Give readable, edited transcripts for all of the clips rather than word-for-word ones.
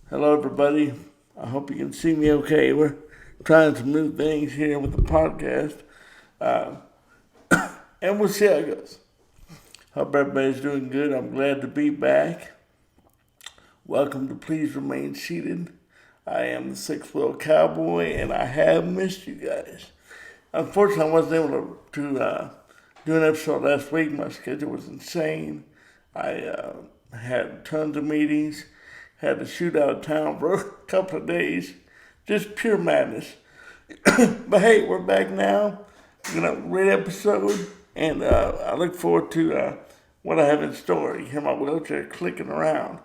Hello, everybody. I hope you can see me okay. We're trying some new things here with the podcast, uh, and we'll see how it goes. Hope everybody's doing good. I'm glad to be back. Welcome to Please Remain Seated. I am the Six-Wheel Cowboy, and I have missed you guys. Unfortunately, I wasn't able to do an episode last week. My schedule was insane. I had tons of meetings. Had to shoot out of town for a couple of days. Just pure madness. But hey, we're back now. We're going to have a great episode. And I look forward to what I have in store. You hear my wheelchair clicking around.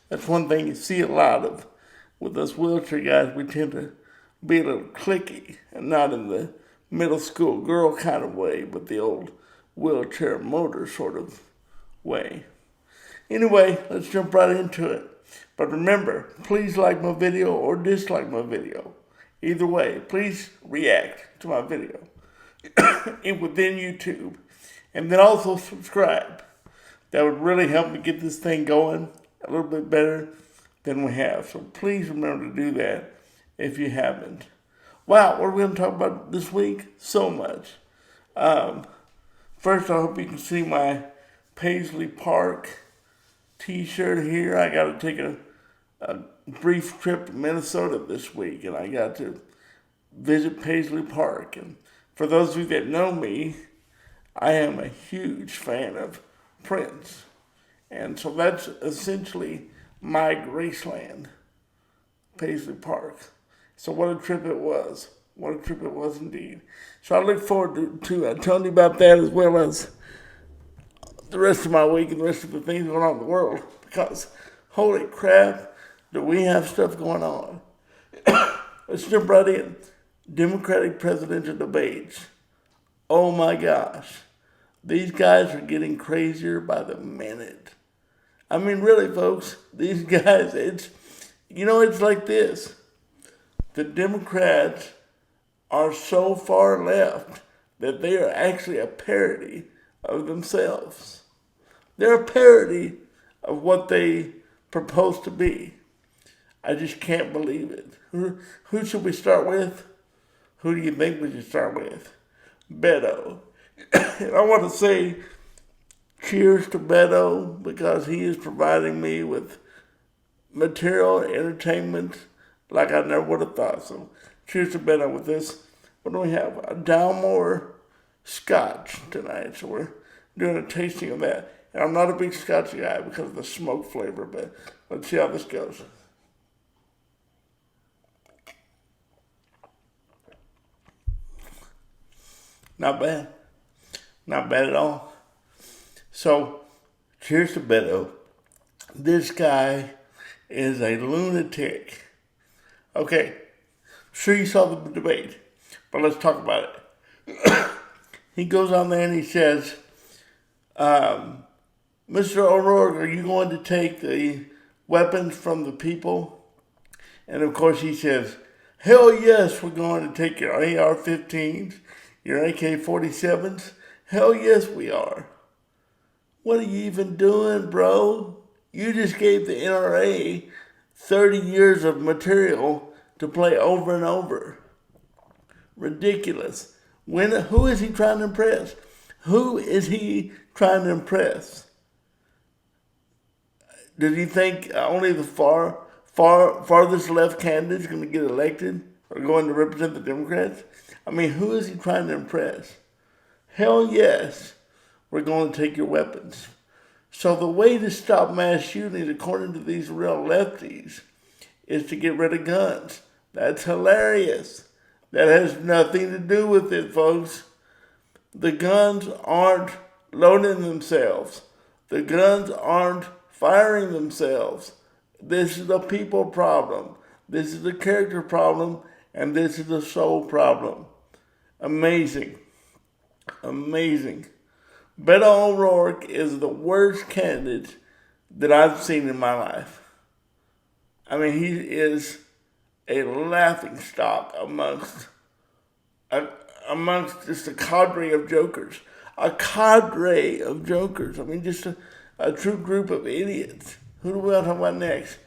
That's one thing you see a lot of. With us wheelchair guys, we tend to be a little clicky. And not in the middle school girl kind of way, but the old wheelchair motor sort of way. Anyway, let's jump right into it. But remember, please like my video or dislike my video. Either way, please react to my video within YouTube. And then also subscribe. That would really help me get this thing going a little bit better than we have. So please remember to do that if you haven't. Wow, what are we going to talk about this week? So much. First, I hope you can see my Paisley Park t-shirt here. I got to take a brief trip to Minnesota this week, and I got to visit Paisley Park. And for those of you that know me, I am a huge fan of Prince. And so that's essentially my Graceland, Paisley Park. So what a trip it was. What a trip it was indeed. So I look forward to telling you about that as well as the rest of my week and the rest of the things going on in the world. Because, holy crap, do we have stuff going on. Let's jump right in. Democratic presidential debates. Oh my gosh. These guys are getting crazier by the minute. I mean, really, folks, these guys, it's like this. The Democrats are so far left that they are actually a parody of themselves. They're a parody of what they propose to be. I just can't believe it. Who should we start with? Who do you think we should start with? Beto. And I want to say cheers to Beto because he is providing me with material, entertainment like I never would have thought. So cheers to Beto with this. What do we have? A Dalmore Scotch tonight. So we're doing a tasting of that. And I'm not a big Scotch guy because of the smoke flavor, but let's see how this goes. Not bad. Not bad at all. So, cheers to Beto. This guy is a lunatic. Okay, sure you saw the debate, but let's talk about it. He goes on there and he says, Mr. O'Rourke, are you going to take the weapons from the people? And of course he says, hell yes, we're going to take your AR-15s, your AK-47s. Hell yes, we are. What are you even doing, bro? You just gave the NRA 30 years of material to play over and over. Ridiculous. Who is he trying to impress? Who is he trying to impress? Does he think only the farthest left candidate is going to get elected or going to represent the Democrats? I mean, who is he trying to impress? Hell yes, we're going to take your weapons. So the way to stop mass shootings, according to these real lefties, is to get rid of guns. That's hilarious. That has nothing to do with it, folks. The guns aren't loading themselves. The guns aren't firing themselves. This is a people problem. This is a character problem. And this is a soul problem. Amazing. Amazing. Beto O'Rourke is the worst candidate that I've seen in my life. I mean, he is a laughing stock amongst just a cadre of jokers. A cadre of jokers. I mean, just a true group of idiots. Who do we want to talk about next?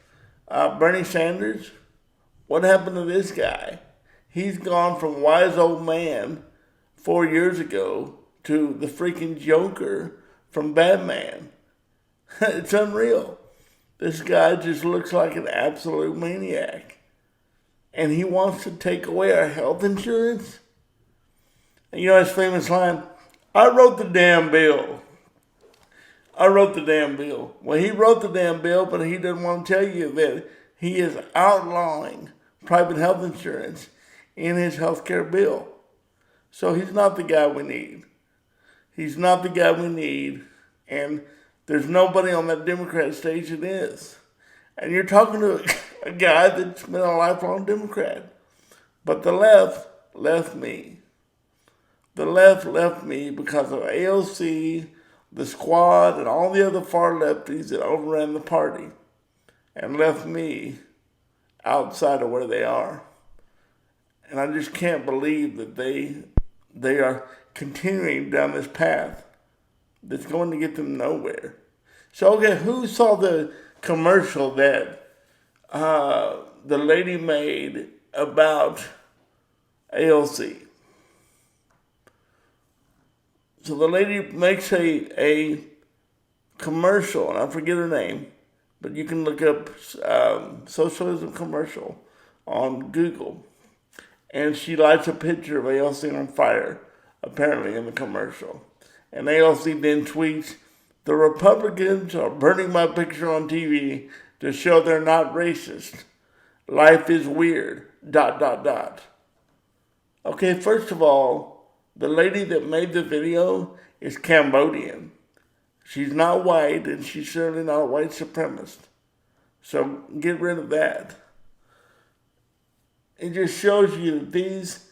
Bernie Sanders, what happened to this guy? He's gone from wise old man 4 years ago to the freaking Joker from Batman. It's unreal. This guy just looks like an absolute maniac. And he wants to take away our health insurance? And you know his famous line, I wrote the damn bill. I wrote the damn bill. Well, he wrote the damn bill, but he doesn't want to tell you that he is outlawing private health insurance in his health care bill. So he's not the guy we need. He's not the guy we need. And there's nobody on that Democrat stage that is. And you're talking to a guy that's been a lifelong Democrat. But the left left me. The left left me because of AOC, the squad, and all the other far lefties that overran the party. And left me outside of where they are. And I just can't believe that they are continuing down this path that's going to get them nowhere. So, okay, who saw the commercial that the lady made about AOC? So the lady makes a commercial, and I forget her name, but you can look up Socialism Commercial on Google. And she lights a picture of AOC on fire, apparently, in the commercial. And AOC then tweets, the Republicans are burning my picture on TV to show they're not racist. Life is weird, ... Okay, first of all, the lady that made the video is Cambodian. She's not white, and she's certainly not a white supremacist. So get rid of that. It just shows you that these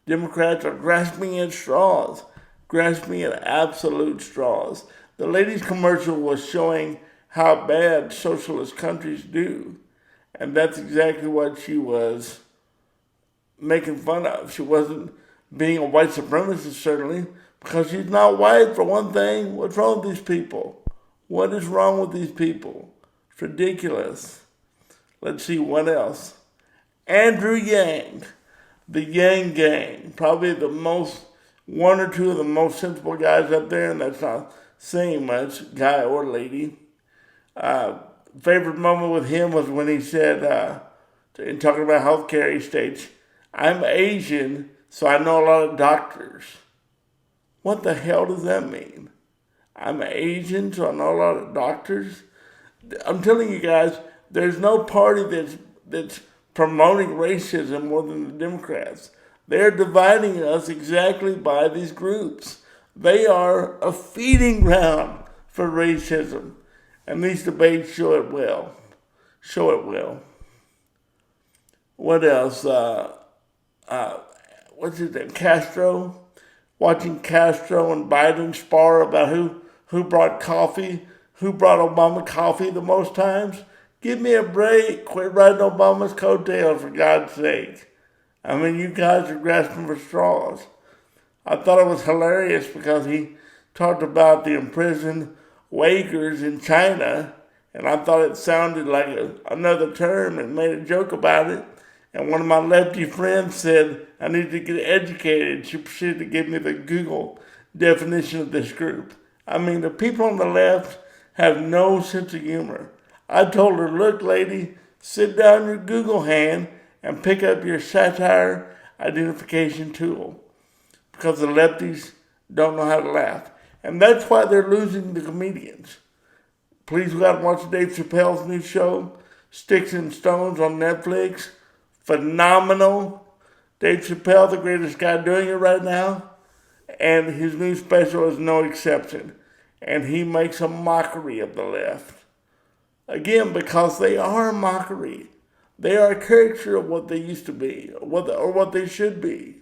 Democrats are grasping at straws, grasping at absolute straws. The lady's commercial was showing how bad socialist countries do, and that's exactly what she was making fun of. She wasn't being a white supremacist, certainly, because she's not white, for one thing. What's wrong with these people? What is wrong with these people? It's ridiculous. Let's see, what else? Andrew Yang, the Yang Gang, probably one or two of the most sensible guys up there, and that's not saying much, guy or lady. Favorite moment with him was when he said, in talking about healthcare, he states, I'm Asian, so I know a lot of doctors. What the hell does that mean? I'm Asian, so I know a lot of doctors? I'm telling you guys, there's no party that's promoting racism more than the Democrats. They're dividing us exactly by these groups. They are a feeding ground for racism. And these debates show it well. What else? What's his name? Castro? Watching Castro and Biden spar about who brought Obama coffee the most times. Give me a break. Quit riding Obama's coattails, for God's sake. I mean, you guys are grasping for straws. I thought it was hilarious because he talked about the imprisoned Uyghurs in China, and I thought it sounded like another term and made a joke about it. And one of my lefty friends said, I need to get educated. She proceeded to give me the Google definition of this group. I mean, the people on the left have no sense of humor. I told her, look, lady, sit down your Google hand and pick up your satire identification tool. Because the lefties don't know how to laugh. And that's why they're losing the comedians. Please go out and watch Dave Chappelle's new show, Sticks and Stones on Netflix. Phenomenal. Dave Chappelle, the greatest guy doing it right now. And his new special is no exception. And he makes a mockery of the left. Again, because they are a mockery. They are a caricature of what they used to be, or what they should be.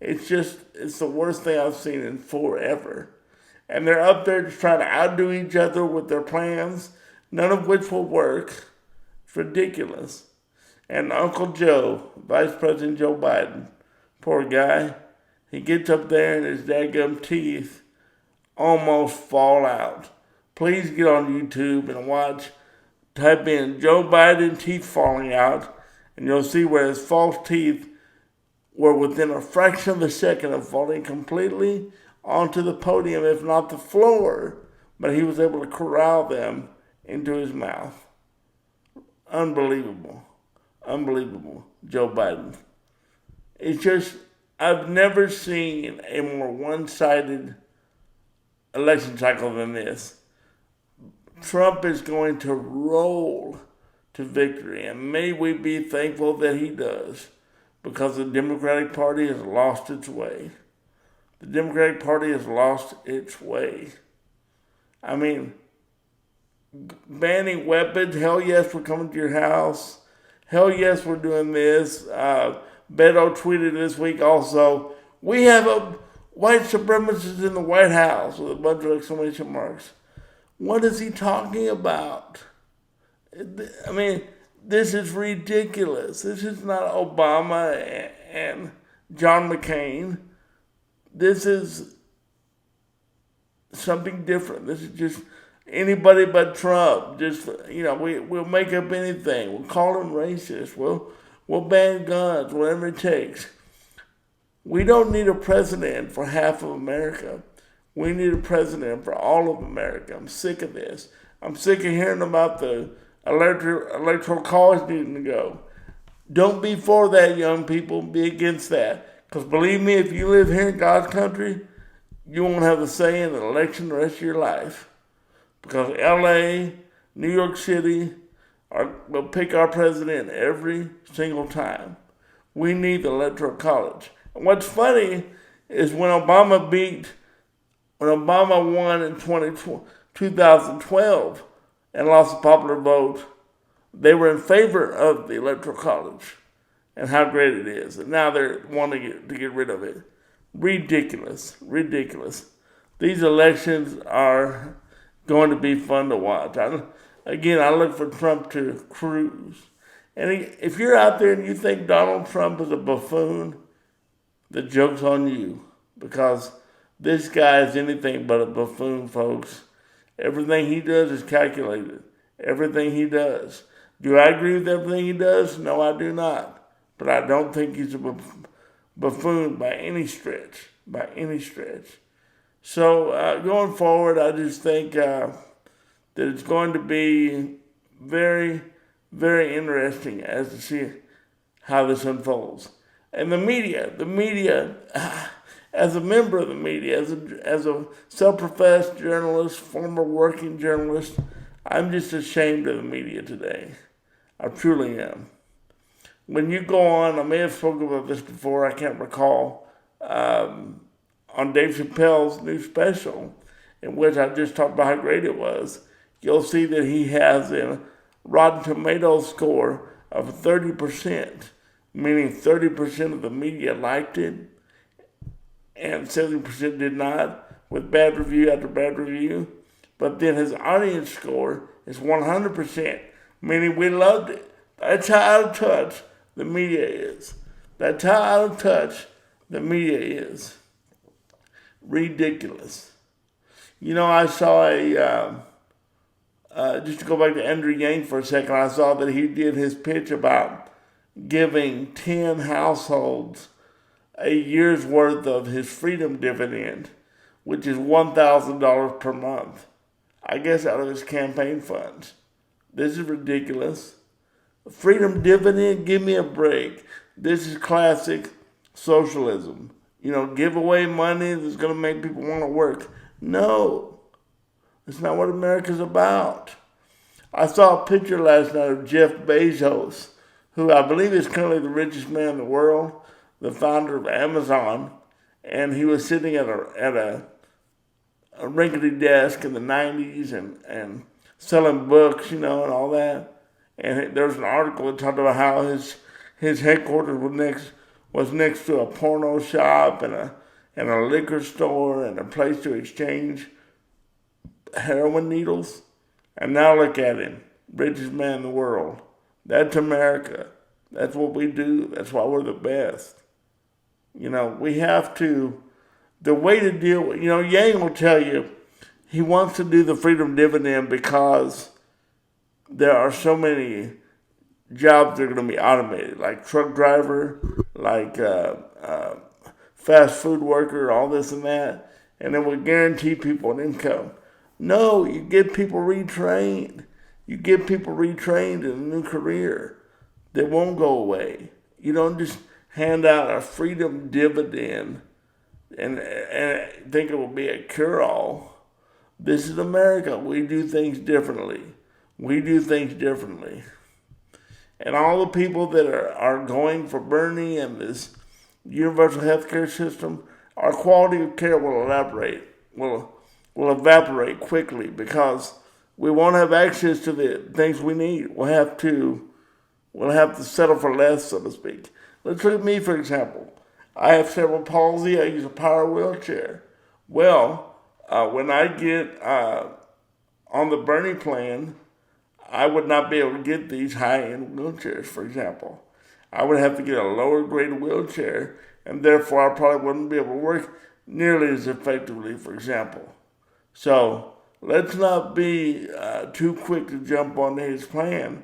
It's the worst thing I've seen in forever. And they're up there just trying to outdo each other with their plans, none of which will work. It's ridiculous. And Uncle Joe, Vice President Joe Biden, poor guy, he gets up there and his dadgum teeth almost fall out. Please get on YouTube and watch type in Joe Biden teeth falling out, and you'll see where his false teeth were within a fraction of a second of falling completely onto the podium, if not the floor, but he was able to corral them into his mouth. Unbelievable. Unbelievable, Joe Biden. It's just, I've never seen a more one-sided election cycle than this. Trump is going to roll to victory, and may we be thankful that he does, because the Democratic Party has lost its way. The Democratic Party has lost its way. I mean, banning weapons, hell yes, we're coming to your house. Hell yes, we're doing this. Beto tweeted this week also, we have a white supremacist in the White House, with a bunch of exclamation marks. What is he talking about? I mean, this is ridiculous. This is not Obama and John McCain. This is something different. This is just anybody but Trump. Just, we'll make up anything. We'll call him racist. We'll ban guns, whatever it takes. We don't need a president for half of America. We need a president for all of America. I'm sick of this. I'm sick of hearing about the electoral college needing to go. Don't be for that, young people. Be against that. Because believe me, if you live here in God's country, you won't have a say in the election the rest of your life. Because LA, New York City will pick our president every single time. We need the electoral college. And what's funny is when Obama won in 2012 and lost the popular vote, they were in favor of the electoral college and how great it is. And now they're wanting to get rid of it. Ridiculous. Ridiculous. These elections are going to be fun to watch. I look for Trump to cruise. And if you're out there and you think Donald Trump is a buffoon, the joke's on you. Because this guy is anything but a buffoon, folks. Everything he does is calculated. Everything he does. Do I agree with everything he does? No, I do not. But I don't think he's a buffoon by any stretch. By any stretch. So going forward, I just think that it's going to be very, very interesting as to see how this unfolds. And the media, as a member of the media, as a self-professed journalist, former working journalist, I'm just ashamed of the media today. I truly am. When you go on, I may have spoken about this before, I can't recall, on Dave Chappelle's new special, in which I just talked about how great it was, you'll see that he has a Rotten Tomatoes score of 30%, meaning 30% of the media liked it, and 70% did not, with bad review after bad review. But then his audience score is 100%, meaning we loved it. That's how out of touch the media is. That's how out of touch the media is. Ridiculous. I saw just to go back to Andrew Yang for a second, I saw that he did his pitch about giving 10 households a year's worth of his freedom dividend, which is $1,000 per month. I guess out of his campaign funds. This is ridiculous. Freedom dividend, give me a break. This is classic socialism. Give away money that's going to make people want to work. No, it's not what America's about. I saw a picture last night of Jeff Bezos, who I believe is currently the richest man in the world, the founder of Amazon, and he was sitting at a rickety desk in the 90s and selling books, and all that. And there was an article that talked about how his headquarters was next to a porno shop and a liquor store and a place to exchange heroin needles. And now look at him, richest man in the world. That's America. That's what we do. That's why we're the best. We have to, the way to deal with, Yang will tell you he wants to do the freedom dividend because there are so many jobs that are going to be automated, like truck driver, like fast food worker, all this and that, and it will guarantee people an income. No, you get people retrained. You get people retrained in a new career that won't go away. You don't just hand out a freedom dividend and think it will be a cure-all. This is America. We do things differently. We do things differently. And all the people that are going for Bernie and this universal health care system, our quality of care will evaporate quickly because we won't have access to the things we need. We'll have to settle for less, so to speak. Let's look at me, for example. I have cerebral palsy. I use a power wheelchair. Well, when I get on the Bernie plan, I would not be able to get these high-end wheelchairs, for example. I would have to get a lower grade wheelchair, and therefore I probably wouldn't be able to work nearly as effectively, for example. So let's not be too quick to jump on his plan,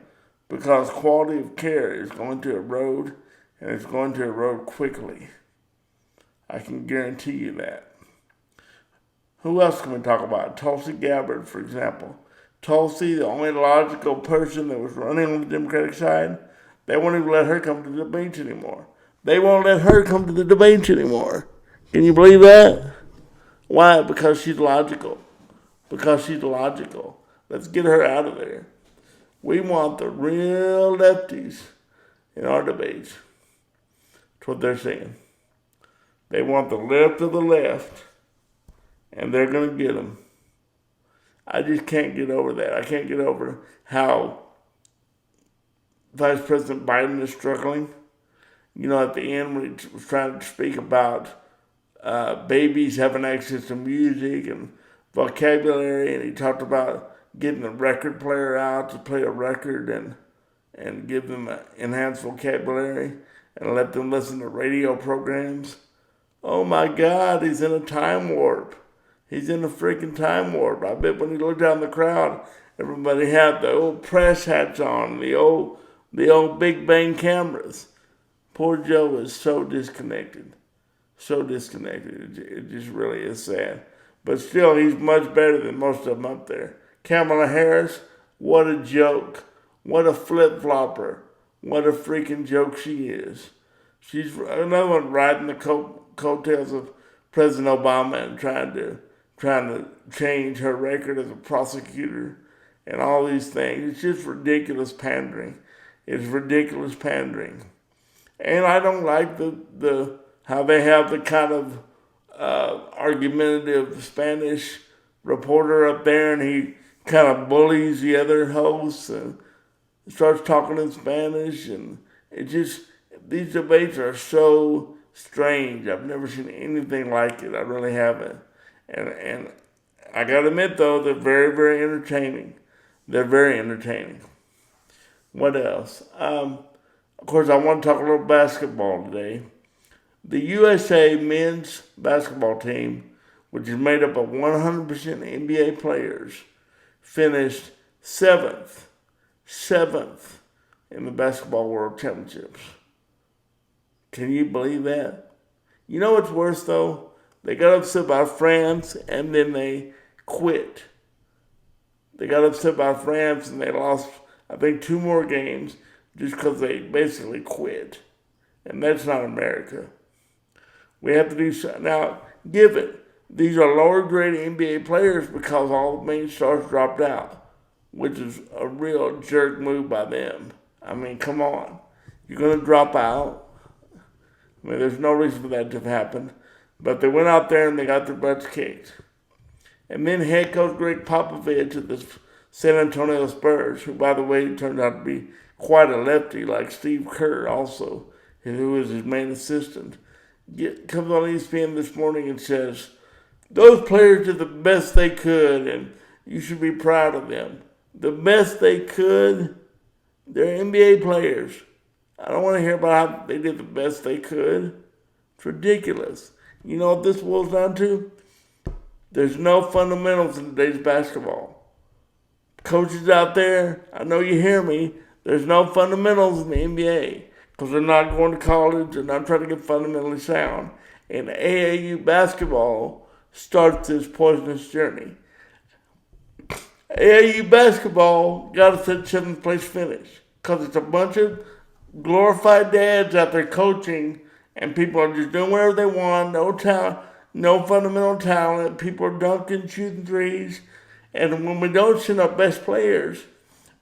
because quality of care is going to erode, and it's going to erode quickly. I can guarantee you that. Who else can we talk about? Tulsi Gabbard, for example. Tulsi, the only logical person that was running on the Democratic side, they won't even let her come to the debates anymore. They won't let her come to the debates anymore. Can you believe that? Why? Because she's logical. Because she's logical. Let's get her out of there. We want the real lefties in our debates. That's what they're saying. They want the left of the left, and they're going to get them. I just can't get over that. I can't get over how Vice President Biden is struggling. You know, at the end when he was trying to speak about babies having access to music and vocabulary, and he talked about getting a record player out to play a record and give them enhanced vocabulary and let them listen to radio programs. Oh my God, he's in a time warp. He's in a freaking time warp. I bet when he looked down the crowd, everybody had the old press hats on, the old Big Bang cameras. Poor Joe is so disconnected. So disconnected. It just really is sad. But still, he's much better than most of them up there. Kamala Harris, what a joke. What a flip-flopper. What a freaking joke she is. She's another one riding the coattails of President Obama and trying to change her record as a prosecutor and all these things. It's just ridiculous pandering. It's ridiculous pandering. And I don't like the how they have the kind of argumentative Spanish reporter up there, and he kind of bullies the other hosts and starts talking in Spanish, and it just, these debates are so strange. I've never seen anything like it. I really haven't. And I gotta admit though, they're very, very entertaining. They're very entertaining. What else? Of course, I want to talk a little basketball today. The USA men's basketball team, which is made up of 100% NBA players, finished seventh in the Basketball World Championships. Can you believe that? You know what's worse though? They got upset by France and then they quit. They got upset by France and they lost, I think, 2 more games just because they basically quit. And that's not America. We have to do something. Now, given these are lower grade NBA players because all the main stars dropped out, which is a real jerk move by them. I mean, come on. You're going to drop out. I mean, there's no reason for that to have happened. But they went out there and they got their butts kicked. And then head coach Greg Popovich of the San Antonio Spurs, who, by the way, turned out to be quite a lefty, like Steve Kerr also, who was his main assistant, comes on ESPN this morning and says, those players did the best they could and you should be proud of them. The best they could? They're NBA players. I don't want to hear about how they did the best they could. It's ridiculous. You know what this boils down to? There's no fundamentals in today's basketball. Coaches out there, I know you hear me. There's no fundamentals in the NBA because they're not going to college. They're not trying to get fundamentally sound. And AAU basketball starts this poisonous journey. AAU basketball got us at 7th place finish because it's a bunch of glorified dads out there coaching, and people are just doing whatever they want. No talent, no fundamental talent. People are dunking, shooting threes, and when we don't send our best players,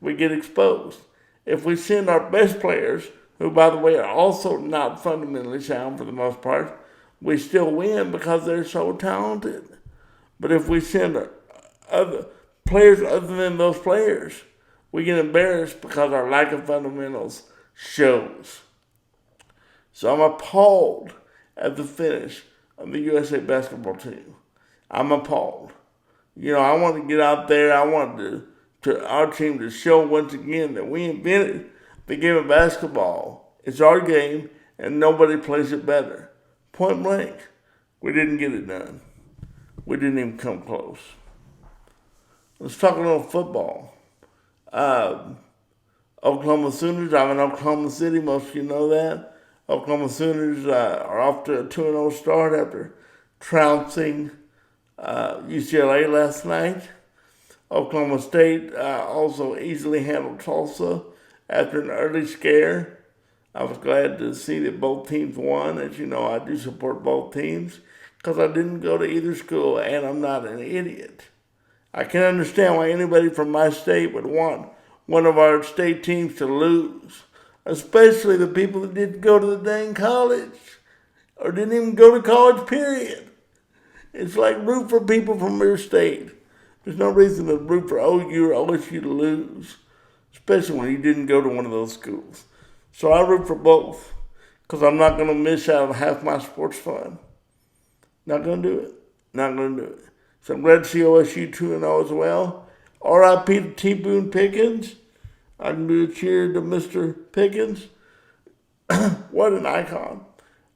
we get exposed. If we send our best players, who by the way are also not fundamentally sound for the most part, we still win because they're so talented. But if we send other players other than those players, we get embarrassed because our lack of fundamentals shows. So I'm appalled at the finish of the USA basketball team. I'm appalled. I want to get out there. I want our team to show once again that we invented the game of basketball. It's our game, and nobody plays it better. Point blank, we didn't get it done. We didn't even come close. Let's talk a little football. Oklahoma Sooners, I'm in Oklahoma City, most of you know that. Oklahoma Sooners are off to a 2-0 start after trouncing UCLA last night. Oklahoma State also easily handled Tulsa after an early scare. I was glad to see that both teams won. As you know, I do support both teams because I didn't go to either school and I'm not an idiot. I can understand why anybody from my state would want one of our state teams to lose, especially the people that didn't go to the dang college or didn't even go to college, period. It's like root for people from your state. There's no reason to root for OU or OSU to lose, especially when you didn't go to one of those schools. So I root for both because I'm not going to miss out on half my sports fun. Not going to do it. Not going to do it. So I'm glad to see OSU 2-0 as well. R.I.P. to T. Boone Pickens. I can do a cheer to Mr. Pickens. What an icon.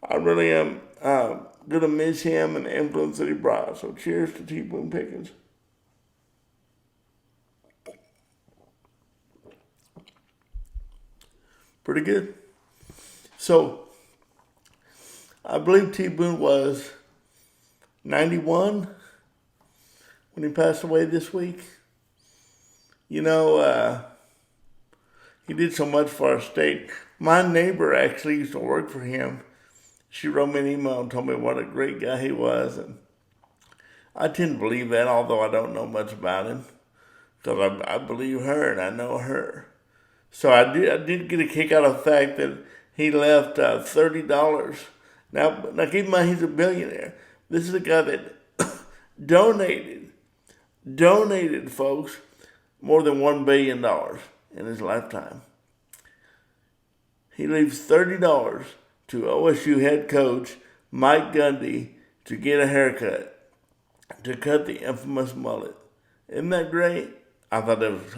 I really am going to miss him and the influence that he brought. So cheers to T. Boone Pickens. Pretty good. So, I believe T. Boone was 91 when he passed away this week. He did so much for our state. My neighbor actually used to work for him. She wrote me an email and told me what a great guy he was. And I tend to believe that, although I don't know much about him. Because I believe her and I know her. So I did get a kick out of the fact that he left $30. Now keep in mind, he's a billionaire. This is a guy that donated, folks, more than $1 billion in his lifetime. He leaves $30 to OSU head coach Mike Gundy to get a haircut, to cut the infamous mullet. Isn't that great? I thought that was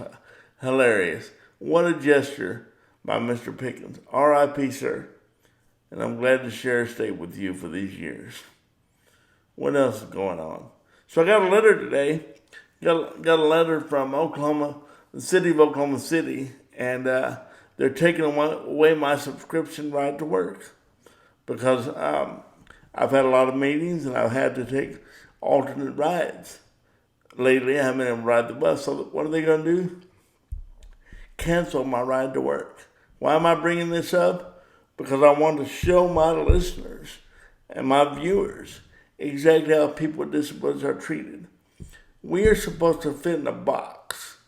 hilarious. What a gesture by Mr. Pickens. R.I.P., sir. And I'm glad to share a state with you for these years. What else is going on? So I got a letter today. Got a letter from the city of Oklahoma City, and they're taking away my subscription right to work because I've had a lot of meetings and I've had to take alternate rides. Lately, I haven't been able to ride the bus. So what are they going to do? Cancel my ride to work. Why am I bringing this up? Because I want to show my listeners and my viewers exactly how people with disabilities are treated. We are supposed to fit in a box.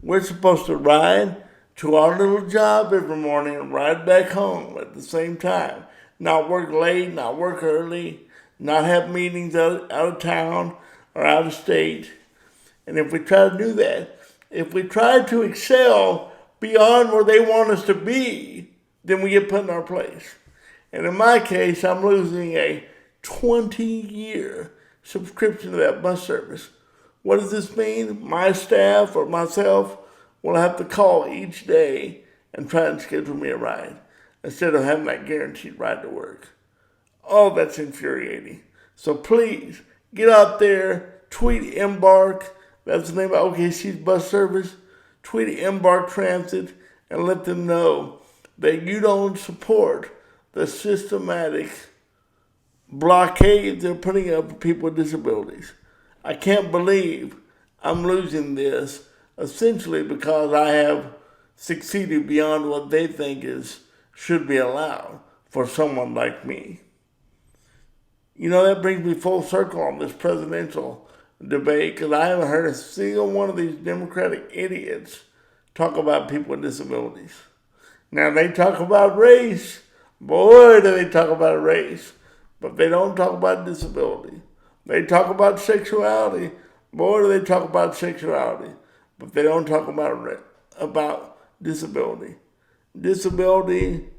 We're supposed to ride to our little job every morning and ride back home at the same time. Not work late, not work early, not have meetings out of town or out of state. And if we try to do that, if we try to excel beyond where they want us to be, then we get put in our place. And in my case, I'm losing a 20-year subscription to that bus service. What does this mean? My staff or myself will have to call each day and try and schedule me a ride instead of having that guaranteed ride to work. Oh, that's infuriating. So please, get out there, tweet Embark. That's the name of OKC's bus service. Tweet Embark Transit and let them know that you don't support the systematic blockade they're putting up for people with disabilities. I can't believe I'm losing this essentially because I have succeeded beyond what they think should be allowed for someone like me. You know, that brings me full circle on this presidential debate because I haven't heard a single one of these Democratic idiots talk about people with disabilities. Now, they talk about race. Boy, do they talk about race. But they don't talk about disability. They talk about sexuality. Boy, do they talk about sexuality. But they don't talk about disability. Disability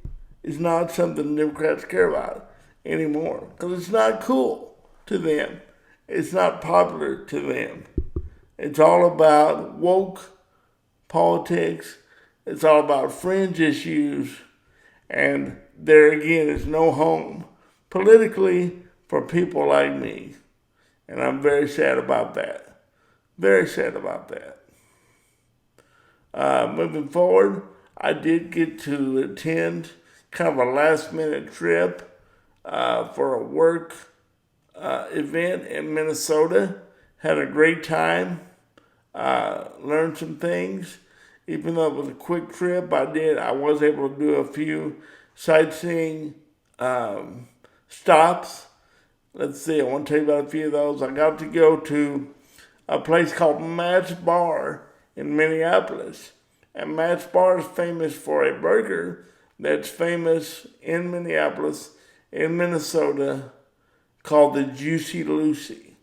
is not something Democrats care about anymore because it's not cool to them. It's not popular to them. It's all about woke politics. It's all about fringe issues. And there again is no home politically for people like me. And I'm very sad about that. Very sad about that. Moving forward, I did get to attend kind of a last minute trip for a work event in Minnesota. Had a great time. Learned some things. Even though it was a quick trip, I was able to do a few sightseeing stops. Let's see, I want to tell you about a few of those. I got to go to a place called Matt's Bar in Minneapolis. And Matt's Bar is famous for a burger that's famous in Minneapolis, in Minnesota, called the Juicy Lucy.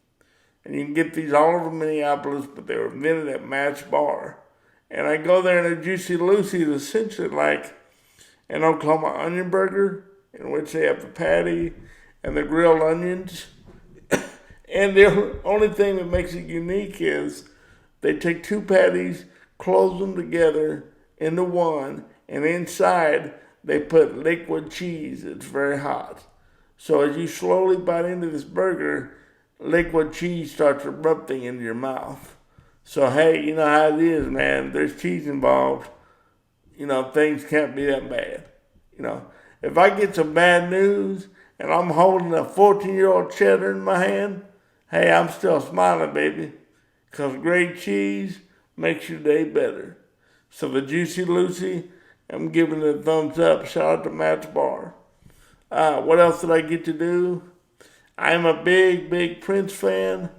And you can get these all over Minneapolis, but they were invented at Matt's Bar. And I go there, and a Juicy Lucy is essentially like an Oklahoma onion burger, in which they have the patty and the grilled onions. And the only thing that makes it unique is they take two patties, close them together into one, and inside they put liquid cheese. It's very hot. So as you slowly bite into this burger, liquid cheese starts erupting into your mouth. So, hey, you know how it is, man. There's cheese involved. You know, things can't be that bad. You know, if I get some bad news and I'm holding a 14-year-old cheddar in my hand, hey, I'm still smiling, baby. Because great cheese makes your day better. So the Juicy Lucy, I'm giving it a thumbs up. Shout out to Matt's Bar. What else did I get to do? I'm a big, big Prince fan.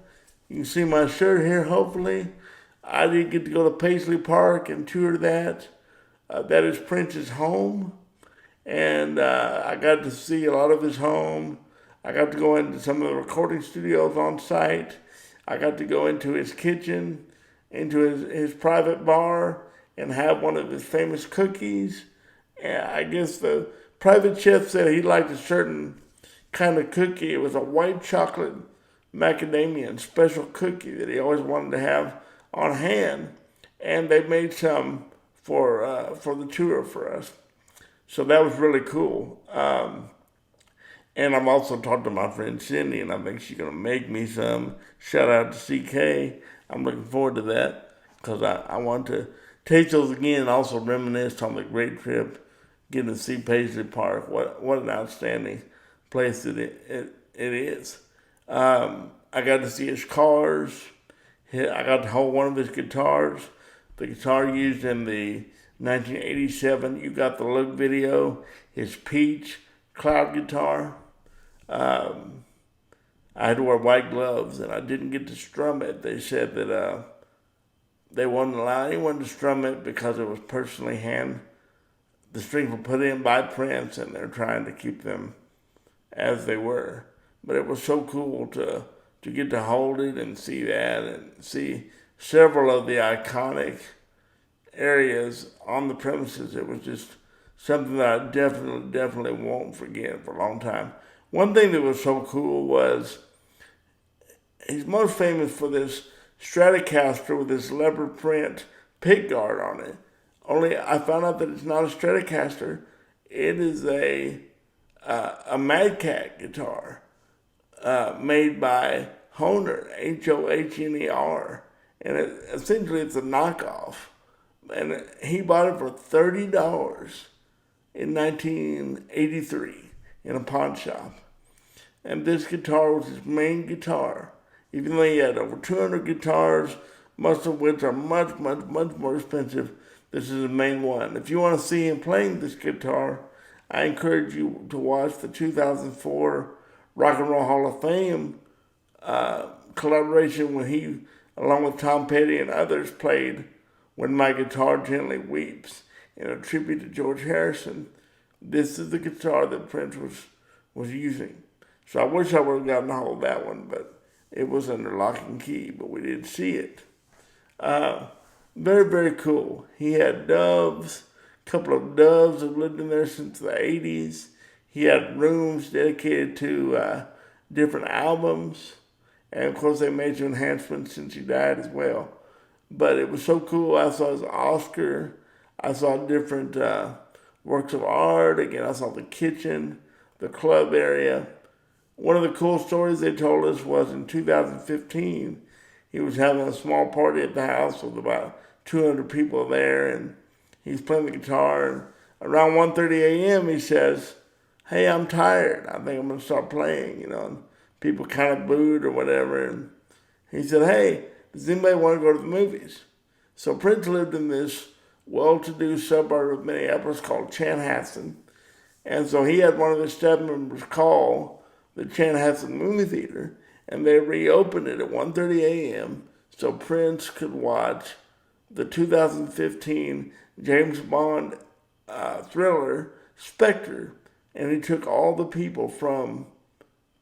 You can see my shirt here, hopefully. I did get to go to Paisley Park and tour that. That is Prince's home. And I got to see a lot of his home. I got to go into some of the recording studios on site. I got to go into his kitchen, into his private bar, and have one of his famous cookies. And I guess the private chef said he liked a certain kind of cookie. It was a white chocolate macadamia special cookie that he always wanted to have on hand. And they made some for the tour for us. So that was really cool. And I've also talked to my friend Cindy, and I think she's going to make me some. Shout out to CK. I'm looking forward to that because I want to taste those again and also reminisce on the great trip getting to see Paisley Park. What an outstanding place it is. I got to see his cars. I got to hold one of his guitars. The guitar used in the 1987 You Got the Look video, his Peach cloud guitar. I had to wear white gloves, and I didn't get to strum it. They said that they wouldn't allow anyone to strum it because it was personally the strings were put in by Prince, and they're trying to keep them as they were. But it was so cool to get to hold it and see that and see several of the iconic areas on the premises. It was just something that I definitely won't forget for a long time. One thing that was so cool was he's most famous for this Stratocaster with this leopard print pickguard on it. Only I found out that it's not a Stratocaster. It is a Mad Cat guitar made by Hohner, Hohner. and essentially it's a knockoff. And he bought it for $30 in 1983 in a pawn shop. And this guitar was his main guitar, even though he had over 200 guitars, most of which are much, much, much more expensive. This is the main one. If you want to see him playing this guitar, I encourage you to watch the 2004 Rock and Roll Hall of Fame collaboration when he, along with Tom Petty and others, played When My Guitar Gently Weeps in a tribute to George Harrison. This is the guitar that Prince was using. So I wish I would have gotten a hold of that one, but it was under lock and key, but we didn't see it. Very, very cool. He had doves, a couple of doves have lived in there since the 80s. He had rooms dedicated to different albums. And of course they made some enhancements since he died as well. But it was so cool. I saw his Oscar. I saw different works of art. Again, I saw the kitchen, the club area. One of the cool stories they told us was in 2015, he was having a small party at the house with about 200 people there, and he's playing the guitar. And around 1:30 a.m., he says, "Hey, I'm tired. I think I'm going to start playing," And people kind of booed or whatever. And he said, "Hey, does anybody want to go to the movies?" So Prince lived in this well-to-do suburb of Minneapolis called Chanhassen. And so he had one of his staff members call the Chanhassen movie theater, and they reopened it at 1:30 a.m. so Prince could watch the 2015 James Bond thriller, Spectre. And he took all the people from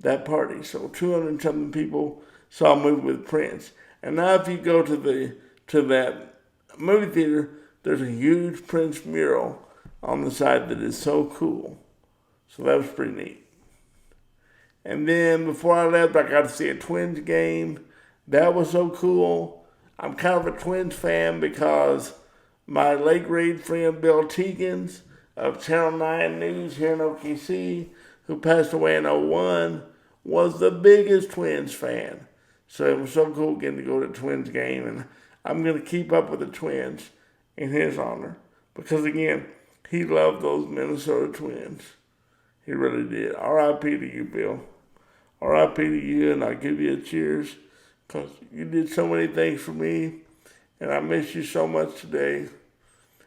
that party. So 200-something people saw a movie with Prince. And now if you go to that movie theater, there's a huge Prince mural on the side that is so cool. So that was pretty neat. And then before I left, I got to see a Twins game. That was so cool. I'm kind of a Twins fan because my late grade friend Bill Teagans of Channel 9 News here in OKC, who passed away in 2001, was the biggest Twins fan. So it was so cool getting to go to a Twins game, and I'm going to keep up with the Twins in his honor. Because again, he loved those Minnesota Twins. He really did. R.I.P. to you, Bill. R.I.P. to you, and I'll give you a cheers because you did so many things for me, and I miss you so much today,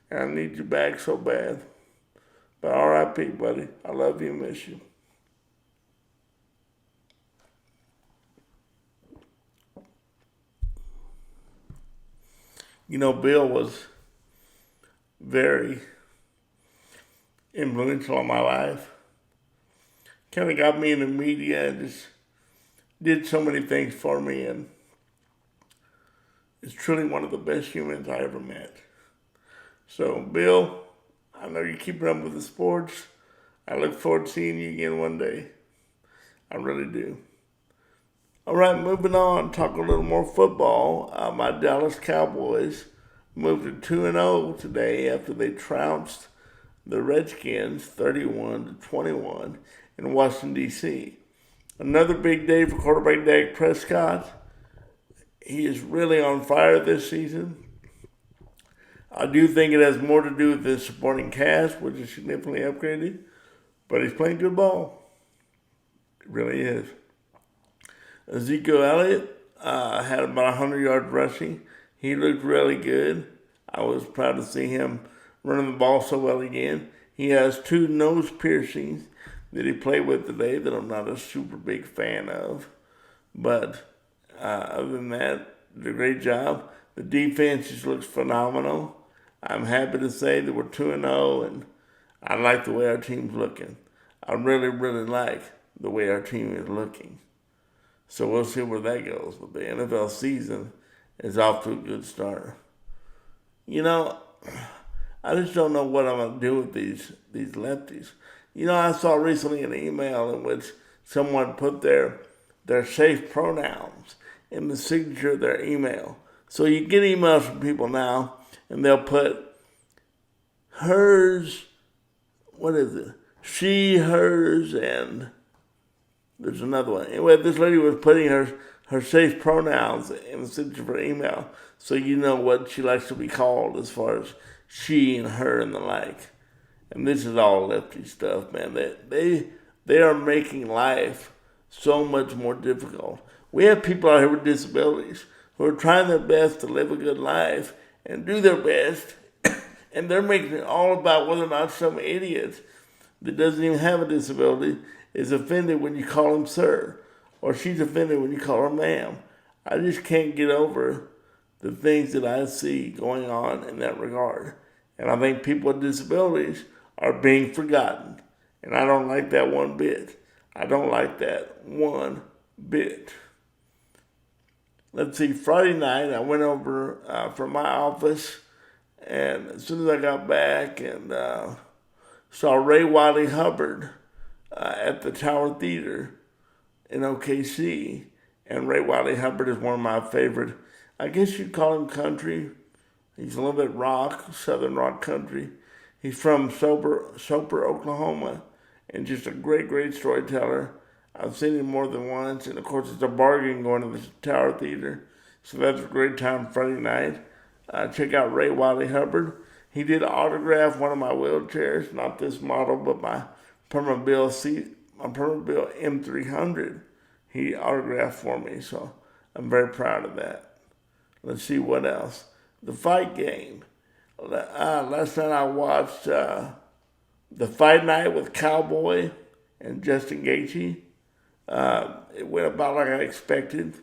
and I need you back so bad. But R.I.P., buddy. I love you and miss you. Bill was very influential on my life. Kind of got me in the media and just did so many things for me, and is truly one of the best humans I ever met. So, Bill, I know you're keeping up with the sports. I look forward to seeing you again one day. I really do. All right, moving on, talk a little more football. My Dallas Cowboys moved to 2-0 today after they trounced the Redskins 31-21 in Washington, D.C. Another big day for quarterback Dak Prescott. He is really on fire this season. I do think it has more to do with his supporting cast, which is significantly upgraded, but he's playing good ball. It really is. Ezekiel Elliott had about 100 yards rushing. He looked really good. I was proud to see him running the ball so well again. He has 2 nose piercings that he played with today that I'm not a super big fan of. But other than that, did a great job. The defense just looks phenomenal. I'm happy to say that we're 2-0, and I like the way our team's looking. I really, really like the way our team is looking. So we'll see where that goes. But the NFL season is off to a good start. I just don't know what I'm going to do with these lefties. I saw recently an email in which someone put their safe pronouns in the signature of their email. So you get emails from people now, and they'll put hers, she, hers, and there's another one. Anyway, this lady was putting her her safe pronouns in the signature of her email, so you know what she likes to be called as far as she and her and the like. And this is all lefty stuff, man. They are making life so much more difficult. We have people out here with disabilities who are trying their best to live a good life and do their best, and they're making it all about whether or not some idiot that doesn't even have a disability is offended when you call him sir, or she's offended when you call her ma'am. I just can't get over the things that I see going on in that regard. And I think people with disabilities are being forgotten. And I don't like that one bit. I don't like that one bit. Let's see, Friday night I went over from my office, and as soon as I got back and saw Ray Wiley Hubbard at the Tower Theater in OKC. And Ray Wiley Hubbard is one of my favorite, I guess you'd call him country. He's a little bit rock, southern rock country. He's from Soper, Oklahoma, and just a great, great storyteller. I've seen him more than once, and of course it's a bargain going to the Tower Theater. So that's a great time Friday night. Check out Ray Wiley Hubbard. He did autograph one of my wheelchairs, not this model, but my Permobil M300. He autographed for me, so I'm very proud of that. Let's see what else. The fight game. Last night I watched the Fight Night with Cowboy and Justin Gaethje. It went about like I expected.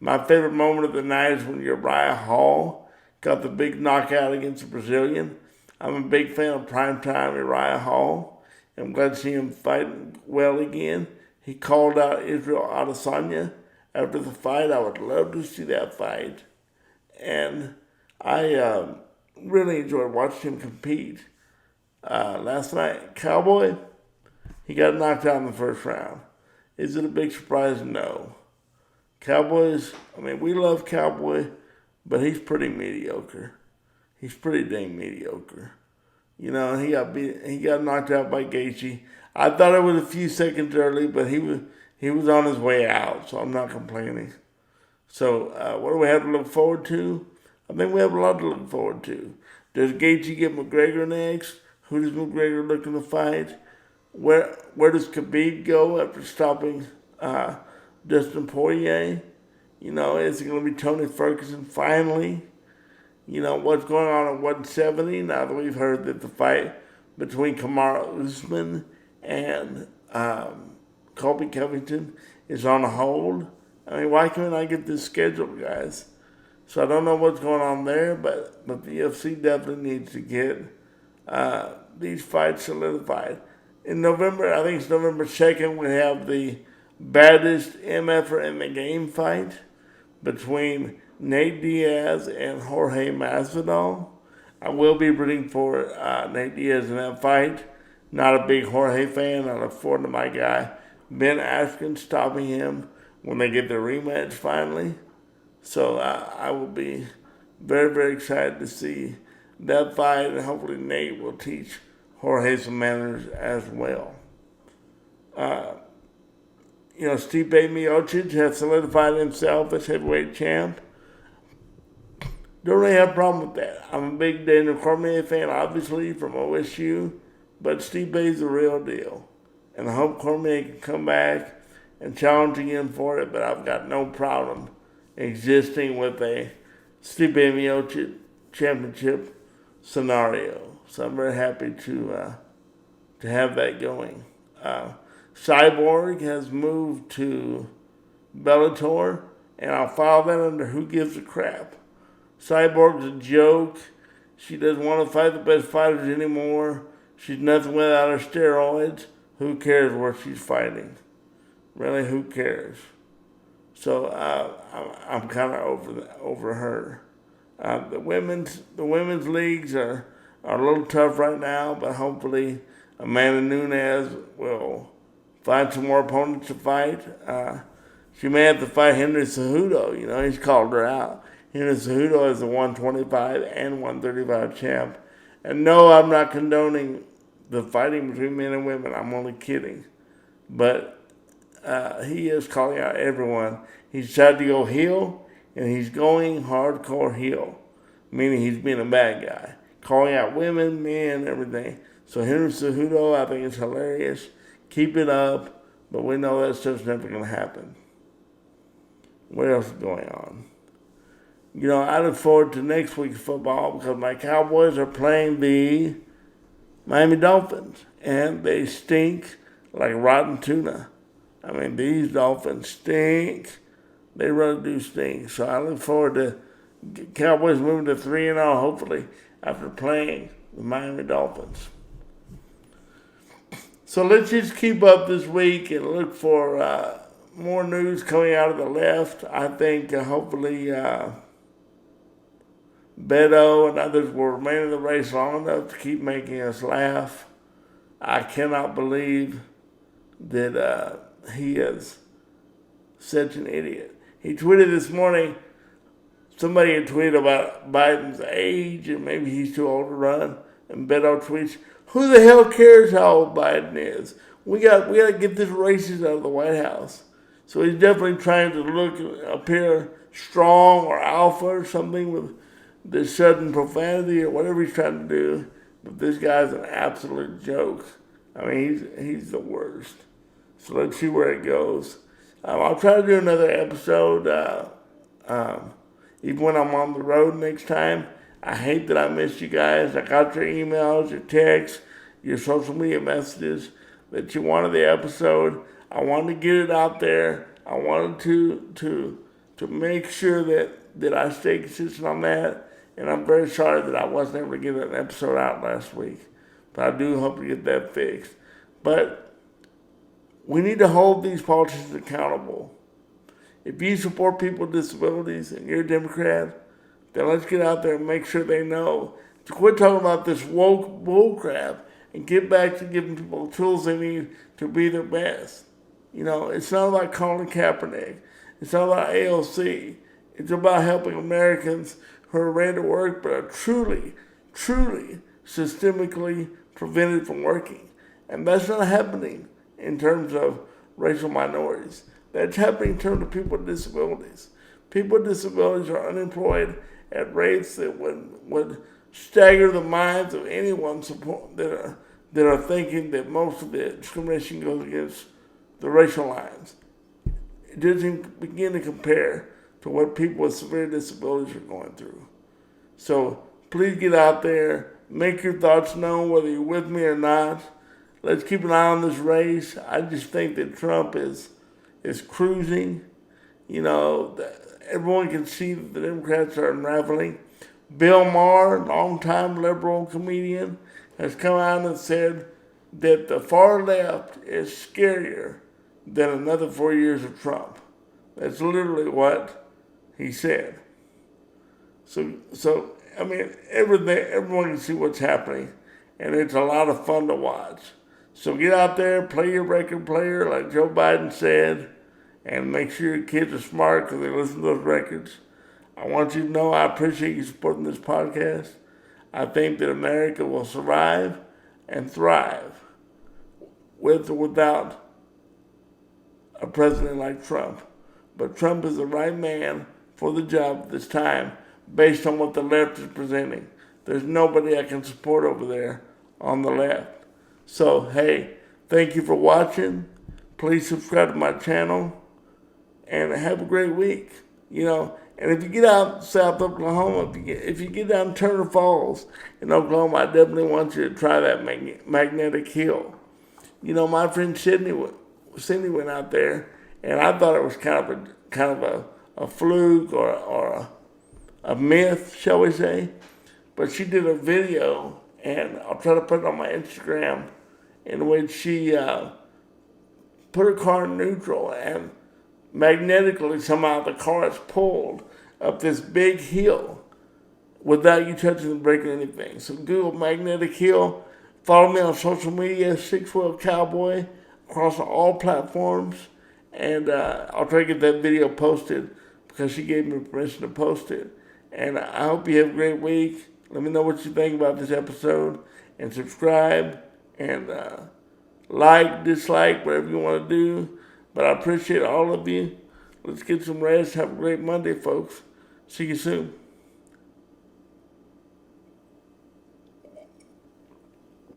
My favorite moment of the night is when Uriah Hall got the big knockout against the Brazilian. I'm a big fan of primetime Uriah Hall. I'm glad to see him fighting well again. He called out Israel Adesanya after the fight. I would love to see that fight. And I really enjoyed watching him compete. Last night, Cowboy, he got knocked out in the first round. Is it a big surprise? No. Cowboys, I mean, we love Cowboy, but he's pretty mediocre. He's pretty dang mediocre. You know, he got knocked out by Gaethje. I thought it was a few seconds early, but he was on his way out, so I'm not complaining. So what do we have to look forward to? I think we have a lot to look forward to. Does Gaethje get McGregor next? Who does McGregor looking to fight? Where does Khabib go after stopping Dustin Poirier? You know, is it going to be Tony Ferguson finally? You know, what's going on at 170 now that we've heard that the fight between Kamaru Usman and Colby Covington is on hold? I mean, why can't I get this scheduled, guys? So I don't know what's going on there, but the UFC definitely needs to get these fights solidified. In November, I think it's November 2nd, we have the baddest MFer in the game fight between Nate Diaz and Jorge Masvidal. I will be rooting for Nate Diaz in that fight. Not a big Jorge fan. I look forward to my guy Ben Askren stopping him when they get their rematch finally. So I will be very, very excited to see that fight, and hopefully Nate will teach Jorge some manners as well. Stipe Miocic has solidified himself as heavyweight champ. Don't really have a problem with that. I'm a big Daniel Cormier fan, obviously, from OSU, but Stipe's the real deal. And I hope Cormier can come back and challenge again for it, but I've got no problem existing with a Stipe Miocic championship scenario. So I'm very happy to have that going. Cyborg has moved to Bellator, and I'll file that under Who Gives a Crap. Cyborg's a joke. She doesn't want to fight the best fighters anymore. She's nothing without her steroids. Who cares where she's fighting? Really, who cares? So I'm kind of over her. The women's leagues are a little tough right now, but hopefully Amanda Nunes will find some more opponents to fight. She may have to fight Henry Cejudo. You know, he's called her out. Henry Cejudo is the 125 and 135 champ. And no, I'm not condoning the fighting between men and women. I'm only kidding. But he is calling out everyone. He's decided to go heel, and he's going hardcore heel, meaning he's being a bad guy, calling out women, men, everything. So Henry Cejudo, I think it's hilarious. Keep it up, but we know that stuff's never going to happen. What else is going on? I look forward to next week's football because my Cowboys are playing the Miami Dolphins, and they stink like rotten tuna. I mean, these Dolphins stink. They really do stink. So I look forward to Cowboys moving to 3-0, hopefully, after playing the Miami Dolphins. So let's just keep up this week and look for more news coming out of the left. I think hopefully Beto and others will remain in the race long enough to keep making us laugh. I cannot believe that he is such an idiot. He tweeted this morning, somebody had tweeted about Biden's age and maybe he's too old to run. And Beto tweets, who the hell cares how old Biden is? We got to get this racist out of the White House. So he's definitely trying to appear strong or alpha or something with this sudden profanity or whatever he's trying to do. But this guy's an absolute joke. I mean, he's the worst. So let's see where it goes. I'll try to do another episode, even when I'm on the road next time. I hate that I missed you guys. I got your emails, your texts, your social media messages that you wanted the episode. I wanted to get it out there. I wanted to make sure that I stay consistent on that. And I'm very sorry that I wasn't able to get an episode out last week. But I do hope to get that fixed. But we need to hold these politicians accountable. If you support people with disabilities and you're a Democrat, then let's get out there and make sure they know to quit talking about this woke bullcrap and get back to giving people the tools they need to be their best. It's not about Colin Kaepernick. It's not about AOC. It's about helping Americans who are ready to work but are truly, truly systemically prevented from working. And that's not happening in terms of racial minorities. That's happening in terms of people with disabilities. People with disabilities are unemployed at rates that would stagger the minds of anyone that are thinking that most of the discrimination goes against the racial lines. It doesn't begin to compare to what people with severe disabilities are going through. So please get out there, make your thoughts known whether you're with me or not. Let's keep an eye on this race. I just think that Trump is cruising. Everyone can see that the Democrats are unraveling. Bill Maher, longtime liberal comedian, has come out and said that the far left is scarier than another 4 years of Trump. That's literally what he said. So I mean, everyone can see what's happening, and it's a lot of fun to watch. So get out there, play your record player, like Joe Biden said, and make sure your kids are smart because they listen to those records. I want you to know I appreciate you supporting this podcast. I think that America will survive and thrive with or without a president like Trump. But Trump is the right man for the job at this time based on what the left is presenting. There's nobody I can support over there on the left. So, hey, thank you for watching. Please subscribe to my channel and have a great week. And if you get out South Oklahoma, if you get down Turner Falls in Oklahoma, I definitely want you to try that magnetic hill. My friend Cindy went out there, and I thought it was kind of a fluke or a myth, shall we say. But she did a video, and I'll try to put it on my Instagram, in which she put her car in neutral, and magnetically somehow the car is pulled up this big hill without you touching the brake or anything. So Google magnetic hill. Follow me on social media, 612 Cowboy, across all platforms. And I'll try to get that video posted because she gave me permission to post it. And I hope you have a great week. Let me know what you think about this episode. And subscribe and like, dislike, whatever you want to do. But I appreciate all of you. Let's get some rest. Have a great Monday, folks. See you soon.